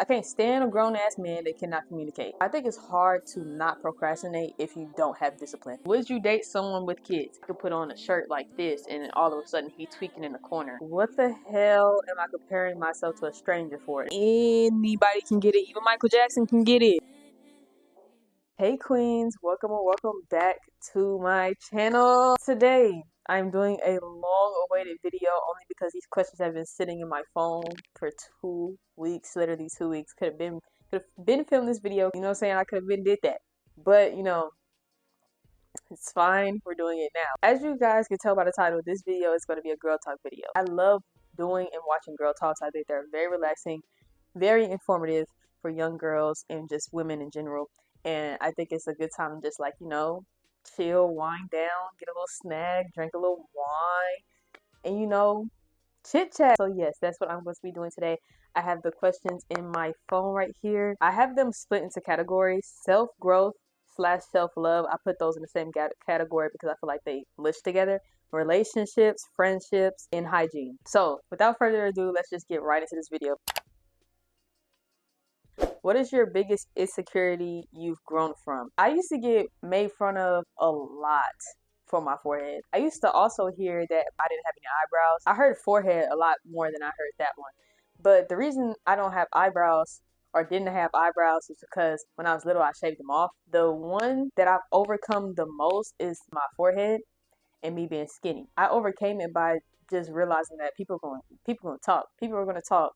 I can't stand a grown-ass man that cannot communicate. I think it's hard to not procrastinate if you don't have discipline. Would you date someone with kids? You could put on a shirt like this and then all of a sudden he's tweaking in the corner. What the hell am I comparing myself to a stranger for? Anybody can get it. Even Michael Jackson can get it. Hey queens, welcome or welcome back to my channel. Today I'm doing a long awaited video only because these questions have been sitting in my phone for 2 weeks, literally 2 weeks. Could have been filming this video, you know what I'm saying? I could have been did that. But you know, it's fine, we're doing it now. As you guys can tell by the title, this video is going to be a girl talk video. I love doing and watching girl talks. I think they're very relaxing, very informative for young girls and just women in general. And I think it's a good time to just like, you know, chill, wind down, get a little snack, drink a little wine, and you know, chit chat. So yes, that's what I'm going to be doing today. I have the questions in my phone right here. I have them split into categories: self-growth / self-love. I put those in the same category because I feel like they lish together. Relationships, friendships, and hygiene. So without further ado, let's just get right into this video. What is your biggest insecurity you've grown from? I used to get made fun of a lot for my forehead. I used to also hear that I didn't have any eyebrows. I heard forehead a lot more than I heard that one. But the reason I don't have eyebrows or didn't have eyebrows is because when I was little, I shaved them off. The one that I've overcome the most is my forehead and me being skinny. I overcame it by just realizing that people are going to talk. People are going to talk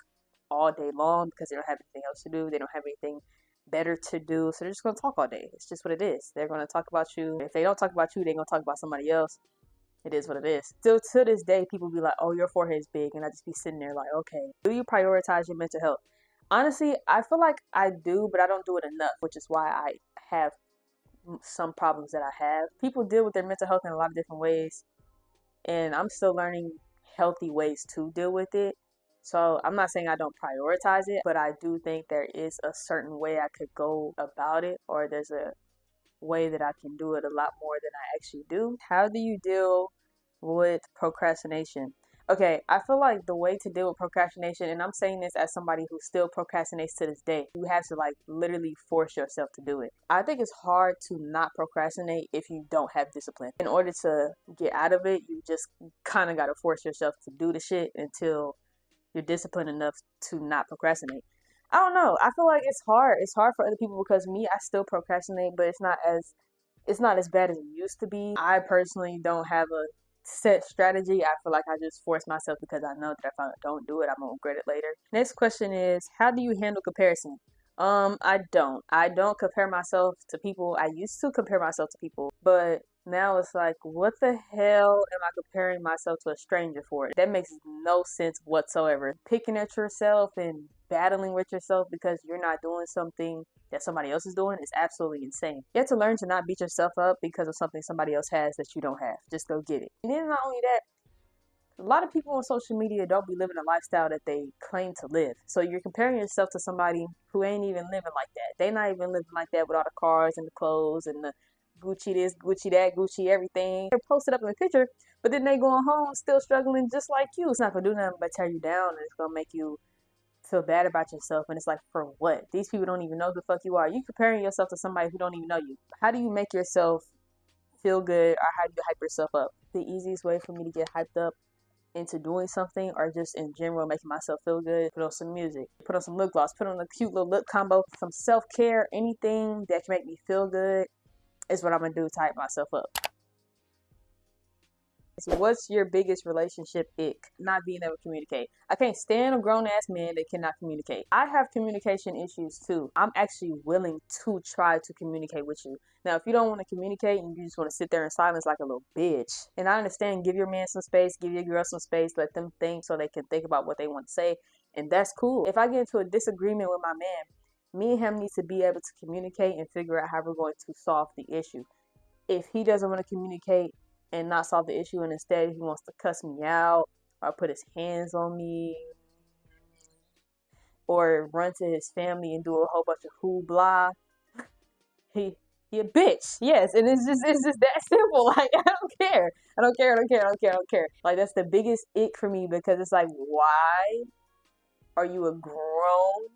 all day long because they don't have anything else to do. They don't have anything better to do. So they're just going to talk all day. It's just what it is. They're going to talk about you. If they don't talk about you, they're going to talk about somebody else. It is what it is. Still to this day, people be like, oh, your forehead's big. And I just be sitting there like, okay, do you prioritize your mental health? Honestly, I feel like I do, but I don't do it enough, which is why I have some problems that I have. People deal with their mental health in a lot of different ways. And I'm still learning healthy ways to deal with it. So I'm not saying I don't prioritize it, but I do think there is a certain way I could go about it, or there's a way that I can do it a lot more than I actually do. How do you deal with procrastination? Okay, I feel like the way to deal with procrastination, and I'm saying this as somebody who still procrastinates to this day, you have to like literally force yourself to do it. I think it's hard to not procrastinate if you don't have discipline. In order to get out of it, you just kind of got to force yourself to do the shit until you're disciplined enough to not procrastinate. I don't know. I feel like it's hard. It's hard for other people because me, I still procrastinate, but it's not as bad as it used to be. I personally don't have a set strategy. I feel like I just force myself because I know that if I don't do it, I'm gonna regret it later. Next question is, how do you handle comparison? I don't compare myself to people. I used to compare myself to people, but now it's like, what the hell am I comparing myself to a stranger for? That makes no sense whatsoever. Picking at yourself and battling with yourself because you're not doing something that somebody else is doing is absolutely insane. You have to learn to not beat yourself up because of something somebody else has that you don't have. Just go get it. And then not only that, a lot of people on social media don't be living a lifestyle that they claim to live. So you're comparing yourself to somebody who ain't even living like that. They not even living like that with all the cars and the clothes and the Gucci this, Gucci that, Gucci everything. They're posted up in the picture, but then they going home still struggling just like you. It's not going to do nothing but tear you down, and it's going to make you feel bad about yourself. And it's like, for what? These people don't even know who the fuck you are. You comparing yourself to somebody who don't even know you. How do you make yourself feel good, or how do you hype yourself up? The easiest way for me to get hyped up into doing something, or just in general making myself feel good, put on some music, put on some lip gloss, put on a cute little lip combo, some self-care, anything that can make me feel good is what I'm gonna do to hype myself up. So what's your biggest relationship ick? Not being able to communicate. I can't stand a grown-ass man that cannot communicate. I have communication issues too. I'm actually willing to try to communicate with you. Now, if you don't want to communicate and you just want to sit there in silence like a little bitch, and I understand, give your man some space, give your girl some space, let them think so they can think about what they want to say, and that's cool. If I get into a disagreement with my man, me and him need to be able to communicate and figure out how we're going to solve the issue. If he doesn't want to communicate and not solve the issue, and instead he wants to cuss me out or put his hands on me or run to his family and do a whole bunch of hoopla, he a bitch. Yes, and it's just that simple. Like, I don't care. Like, that's the biggest ick for me, because it's like, why are you a grown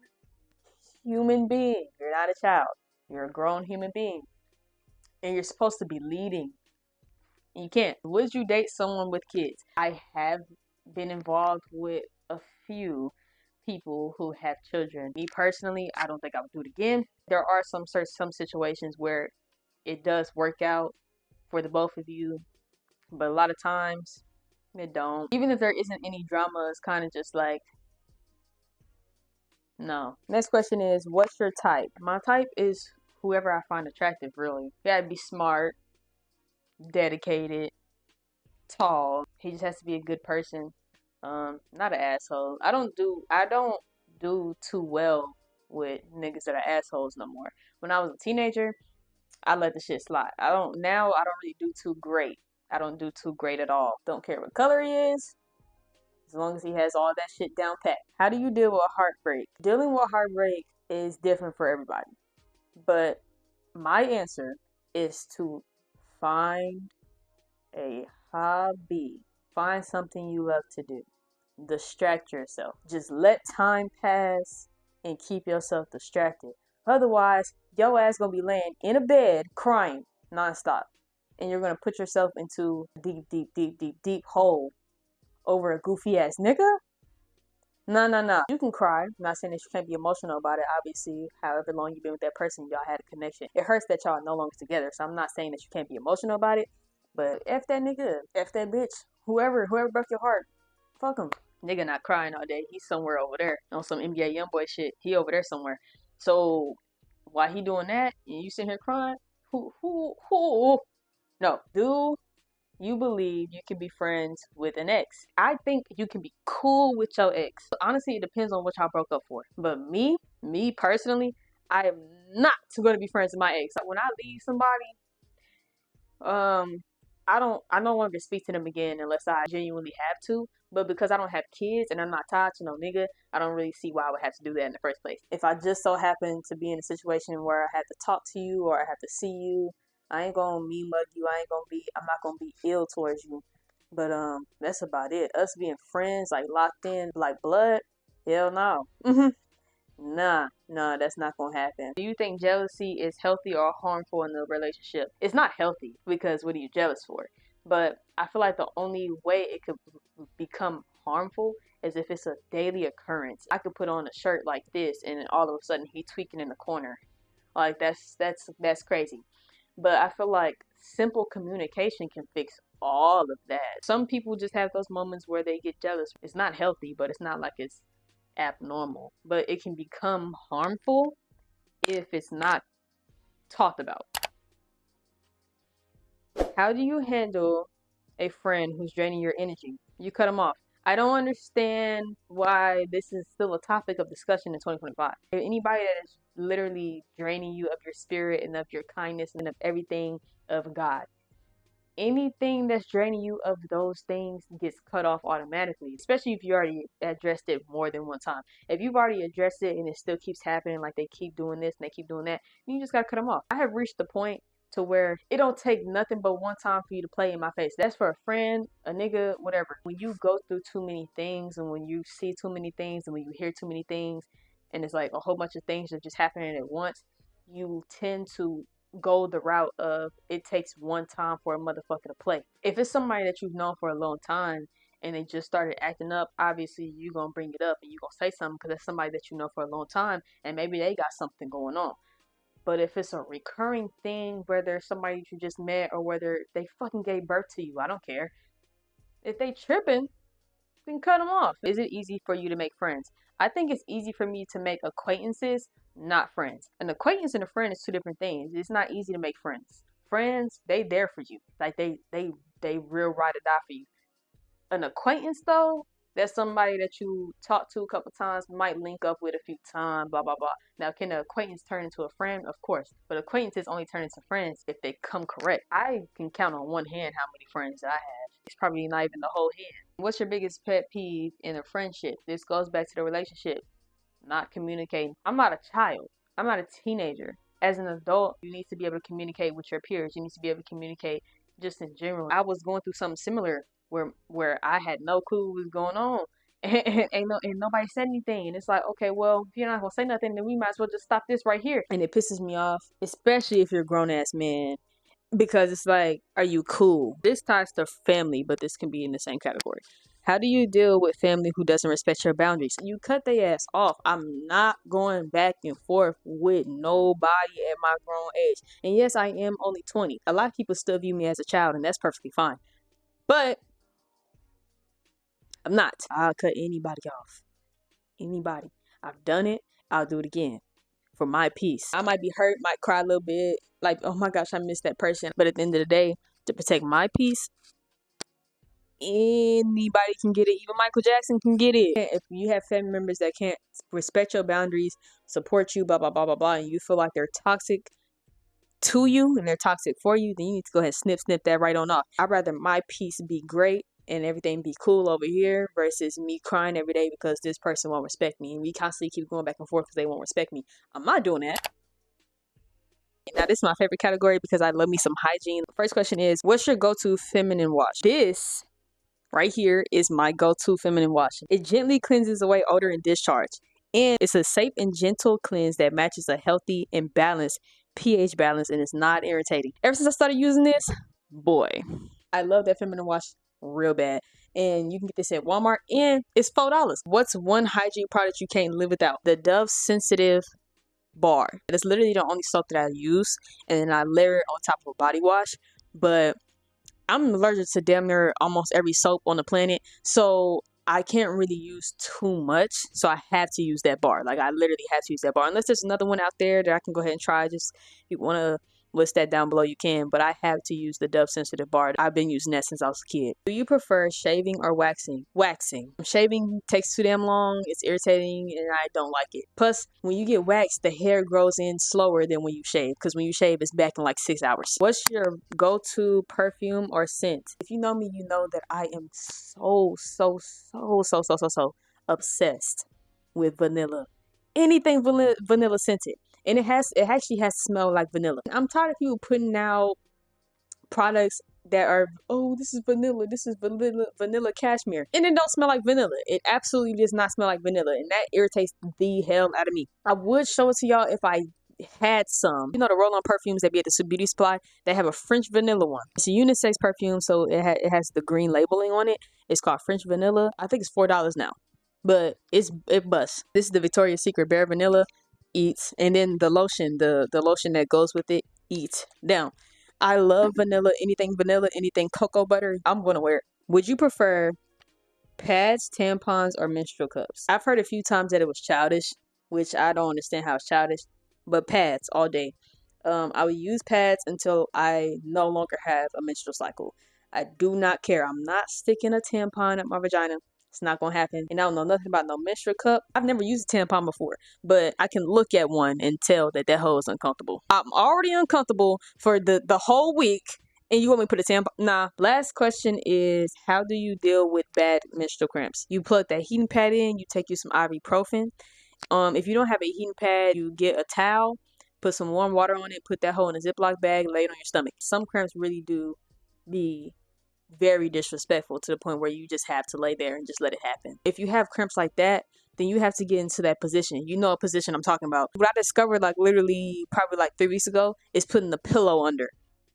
human being. You're not a child. You're a grown human being. And you're supposed to be leading. And you can't. Would you date someone with kids? I have been involved with a few people who have children. Me personally, I don't think I would do it again. There are some situations where it does work out for the both of you, but a lot of times it don't. Even if there isn't any drama, it's kind of just like, no. Next question is, what's your type? My type is whoever I find attractive, really. You gotta be smart, dedicated, tall. He just has to be a good person. Not an asshole. I don't do too well with niggas that are assholes no more. When I was a teenager, I let the shit slide. I don't really do too great. I don't do too great at all. Don't care what color he is, as long as he has all that shit down pat. How do you deal with heartbreak? Dealing with heartbreak is different for everybody. But my answer is to find a hobby. Find something you love to do. Distract yourself. Just let time pass and keep yourself distracted. Otherwise, your ass gonna be laying in a bed crying nonstop. And you're gonna put yourself into a deep hole over a goofy ass nigga. No. You can cry. I'm not saying that you can't be emotional about it. Obviously, however long you've been with that person, y'all had a connection. It hurts that y'all are no longer together. So I'm not saying that you can't be emotional about it. But F that nigga, F that bitch, whoever broke your heart, fuck him. Nigga not crying all day. He's somewhere over there on some NBA YoungBoy shit. He over there somewhere. So while he doing that and you sitting here crying, who? No, do you believe you can be friends with an ex? I think you can be cool with your ex. Honestly, it depends on what y'all broke up for. But me personally, I am not going to be friends with my ex. When I leave somebody, I no longer speak to them again unless I genuinely have to. But because I don't have kids and I'm not tied to no nigga, I don't really see why I would have to do that in the first place. If I just so happen to be in a situation where I have to talk to you or I have to see you, I ain't gonna mean mug you. I'm not gonna be ill towards you. But that's about it. Us being friends, like locked in, like blood, hell no. Nah, that's not gonna happen. Do you think jealousy is healthy or harmful in the relationship? It's not healthy because what are you jealous for? But I feel like the only way it could become harmful is if it's a daily occurrence. I could put on a shirt like this and then all of a sudden he tweaking in the corner. Like that's crazy. But I feel like simple communication can fix all of that. Some people just have those moments where they get jealous. It's not healthy, but it's not like it's abnormal, but it can become harmful if it's not talked about. How do you handle a friend who's draining your energy? You cut them off. I don't understand why this is still a topic of discussion in 2025. Anybody that is literally draining you of your spirit and of your kindness and of everything of God, anything that's draining you of those things gets cut off automatically, especially if you already addressed it more than one time. If you've already addressed it and it still keeps happening, like they keep doing this and they keep doing that, you just gotta cut them off. I have reached the point to where it don't take nothing but one time for you to play in my face. That's for a friend, a nigga, whatever. When you go through too many things and when you see too many things and when you hear too many things and it's like a whole bunch of things that just happening at once, you tend to go the route of it takes one time for a motherfucker to play. If it's somebody that you've known for a long time and they just started acting up, obviously you're gonna bring it up and you're gonna say something because it's somebody that you know for a long time and maybe they got something going on. But if it's a recurring thing, whether somebody you just met or whether they fucking gave birth to you, I don't care. If they tripping, then cut them off. Is it easy for you to make friends? I think it's easy for me to make acquaintances, not friends. An acquaintance and a friend is two different things. It's not easy to make friends. Friends, they there for you. Like they real ride or die for you. An acquaintance though, that's somebody that you talk to a couple times, might link up with a few times, blah blah blah. Now, can an acquaintance turn into a friend? Of course, but acquaintances only turn into friends if they come correct. I can count on one hand how many friends I have. It's probably not even the whole hand. What's your biggest pet peeve in a friendship? This goes back to the relationship. Not communicating. I'm not a child. I'm not a teenager. As an adult, you need to be able to communicate with your peers. You need to be able to communicate just in general. I was going through something similar where I had no clue what was going on. And nobody said anything. And it's like, okay, well, if you're not gonna say nothing, then we might as well just stop this right here. And it pisses me off, especially if you're a grown ass man, because it's like, are you cool? This ties to family, but this can be in the same category. How do you deal with family who doesn't respect your boundaries? You cut their ass off. I'm not going back and forth with nobody at my grown age. And yes, I am only 20. A lot of people still view me as a child, and that's perfectly fine. But I'm not. I'll cut anybody off. Anybody. I've done it. I'll do it again. For my peace. I might be hurt, might cry a little bit. Like, oh my gosh, I miss that person. But at the end of the day, to protect my peace, anybody can get it. Even Michael Jackson can get it. If you have family members that can't respect your boundaries, support you, blah, blah, blah, blah, blah, and you feel like they're toxic to you and they're toxic for you, then you need to go ahead and snip that right on off. I'd rather my peace be great and everything be cool over here versus me crying every day because this person won't respect me. And we constantly keep going back and forth because they won't respect me. I'm not doing that. Now, this is my favorite category because I love me some hygiene. The first question is, what's your go-to feminine wash? This right here is my go-to feminine wash. It gently cleanses away odor and discharge. And it's a safe and gentle cleanse that matches a healthy and balanced pH balance and it's not irritating. Ever since I started using this, boy, I love that feminine wash real bad. And you can get this at Walmart and it's $4. What's one hygiene product you can't live without? The Dove Sensitive Bar. It's literally the only soap that I use, and then I layer it on top of a body wash. But I'm allergic to damn near almost every soap on the planet, so I can't really use too much. So I have to use that bar. Like, I literally have to use that bar. Unless there's another one out there that I can go ahead and try. Just if you want to list that down below, you can. But I have to use the Dove Sensitive Bar. I've been using that since I was a kid. Do you prefer shaving or waxing? Waxing. Shaving takes too damn long. It's irritating and I don't like it. Plus, when you get waxed, the hair grows in slower than when you shave. Because when you shave, it's back in like 6 hours. What's your go-to perfume or scent? If you know me, you know that I am so obsessed with vanilla. Anything vanilla scented. And it actually has to smell like vanilla. I'm tired of people putting out products that are, oh, this is vanilla cashmere. And it don't smell like vanilla. It absolutely does not smell like vanilla. And that irritates the hell out of me. I would show it to y'all if I had some. You know the roll-on perfumes that be at the beauty supply? They have a French vanilla one. It's a unisex perfume, so it has the green labeling on it. It's called French vanilla. I think it's $4 now. But it busts. This is the Victoria's Secret Bare Vanilla. Eats. And then the lotion that goes with it, eats down. I love vanilla, anything cocoa butter, I'm gonna wear it. Would you prefer pads, tampons, or menstrual cups? I've heard a few times that it was childish, which I don't understand how it's childish, but pads all day. I would use pads until I no longer have a menstrual cycle. I do not care. I'm not sticking a tampon up my vagina. It's not gonna happen. And I don't know nothing about no menstrual cup. I've never used a tampon before, but I can look at one and tell that hoe is uncomfortable. I'm already uncomfortable for the whole week, and you want me to put a tampon? Nah. Last question is, how do you deal with bad menstrual cramps? You plug that heating pad in, you take you some ibuprofen. If you don't have a heating pad, you get a towel, put some warm water on it, put that hoe in a Ziploc bag, lay it on your stomach. Some cramps really do be very disrespectful to the point where you just have to lay there and just let it happen. If you have cramps like that, then you have to get into that position. You know what position I'm talking about. What I discovered probably 3 weeks ago is putting the pillow under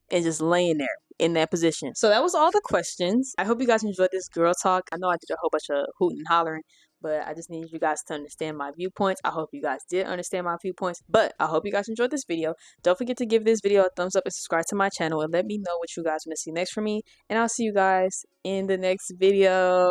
and just laying there in that position. So that was all the questions. I hope you guys enjoyed this girl talk. I know I did a whole bunch of hooting and hollering, but I just need you guys to understand my viewpoints. I hope you guys did understand my viewpoints, but I hope you guys enjoyed this video. Don't forget to give this video a thumbs up and subscribe to my channel and let me know what you guys want to see next from me. And I'll see you guys in the next video.